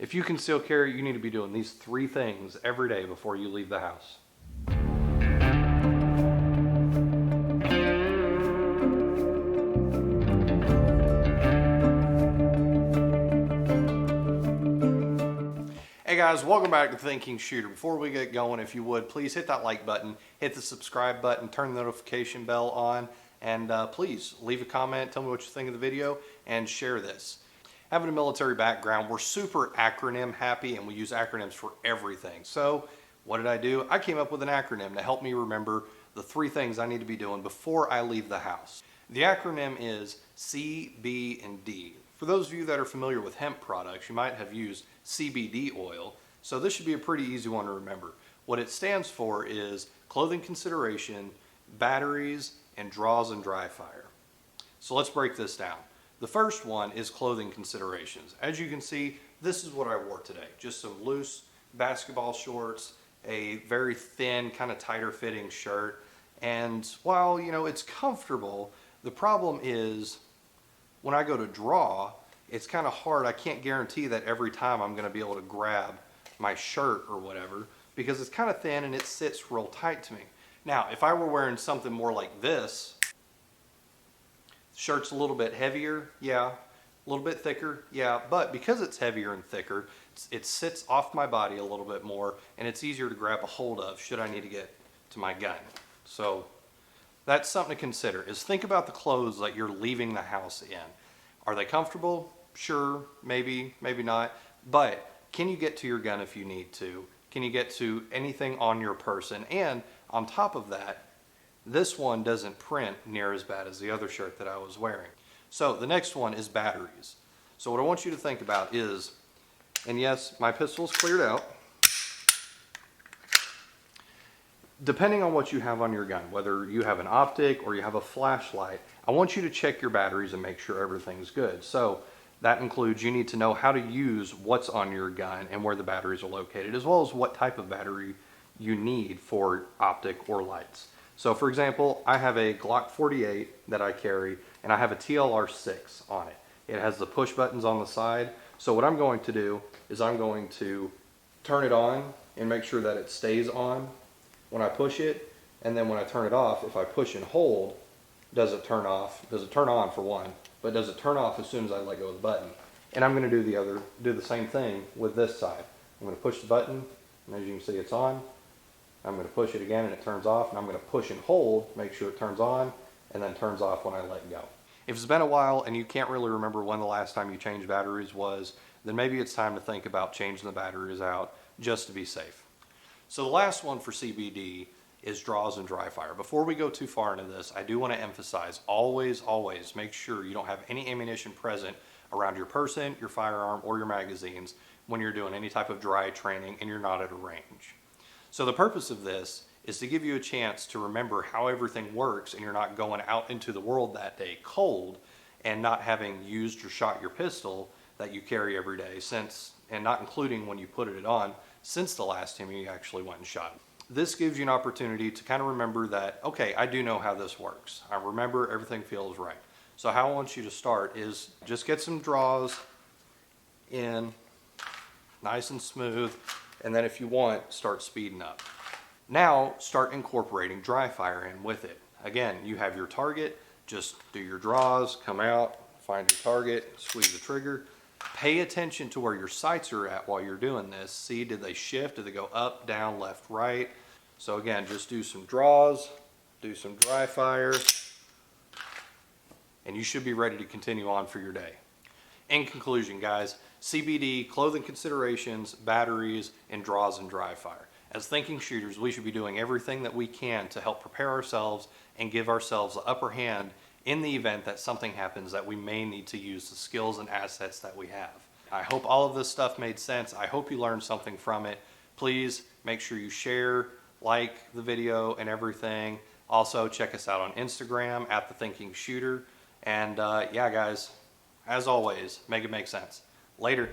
If you conceal carry, you need to be doing these 3 things every day before you leave the house. Hey guys, welcome back to Thinking Shooter. Before we get going, if you would, please hit that like button, hit the subscribe button, turn the notification bell on, and please leave a comment, tell me what you think of the video, and share this. Having a military background, we're super acronym happy, and we use acronyms for everything. So what did I do? I came up with an acronym to help me remember the 3 things I need to be doing before I leave the house. The acronym is C, B, and D. For those of you that are familiar with hemp products, you might have used CBD oil, so this should be a pretty easy one to remember. What it stands for is clothing consideration, batteries, and draws and dry fire. So let's break this down. The first one is clothing considerations. As you can see, this is what I wore today. Just some loose basketball shorts, a very thin, kind of tighter fitting shirt, and while it's comfortable, the problem is when I go to draw, it's kind of hard. I can't guarantee that every time I'm going to be able to grab my shirt or whatever because it's kind of thin and it sits real tight to me. Now, if I were wearing something more like this, shirt's a little bit heavier, yeah, a little bit thicker, yeah, but because it's heavier and thicker, it sits off my body a little bit more and it's easier to grab a hold of should I need to get to my gun. So that's something to consider, is think about the clothes that you're leaving the house in. Are they comfortable? Sure, maybe, maybe not. But can you get to your gun if you need to? Can you get to anything on your person? And on top of that, this one doesn't print near as bad as the other shirt that I was wearing. So the next one is batteries. So what I want you to think about is, and yes, my pistol's cleared out. Depending on what you have on your gun, whether you have an optic or you have a flashlight, I want you to check your batteries and make sure everything's good. So that includes you need to know how to use what's on your gun and where the batteries are located, as well as what type of battery you need for optic or lights. So for example, I have a Glock 48 that I carry, and I have a TLR6 on it. It has the push buttons on the side. So what I'm going to do is I'm going to turn it on and make sure that it stays on when I push it, and then when I turn it off, if I push and hold, does it turn off? Does it turn on for one, but does it turn off as soon as I let go of the button? And I'm going to do the same thing with this side. I'm going to push the button, and as you can see, it's on. I'm going to push it again and it turns off, and I'm going to push and hold, make sure it turns on, and then turns off when I let go. If it's been a while and you can't really remember when the last time you changed batteries was, then maybe it's time to think about changing the batteries out just to be safe. So the last one for CBD is draws and dry fire. Before we go too far into this, I do want to emphasize, always make sure you don't have any ammunition present around your person, your firearm, or your magazines when you're doing any type of dry training and you're not at a range. So the purpose of this is to give you a chance to remember how everything works and you're not going out into the world that day cold and not having used or shot your pistol that you carry every day and not including when you put it on, since the last time you actually went and shot it. This gives you an opportunity to kind of remember that, okay, I do know how this works. I remember everything feels right. So how I want you to start is just get some draws in, nice and smooth, and then if you want, start speeding up. Now start incorporating dry fire in with it. Again, you have your target, just do your draws, come out, find your target, squeeze the trigger. Pay attention to where your sights are at while you're doing this. See, did they shift? Did they go up, down, left, right? So again, just do some draws, do some dry fire, and you should be ready to continue on for your day. In conclusion, guys, CBD, clothing considerations, batteries, and draws and dry fire. As thinking shooters, we should be doing everything that we can to help prepare ourselves and give ourselves the upper hand in the event that something happens that we may need to use the skills and assets that we have. I hope all of this stuff made sense. I hope you learned something from it. Please make sure you share, like the video and everything. Also, check us out on Instagram at The Thinking Shooter. And yeah, guys, as always, make it make sense. Later.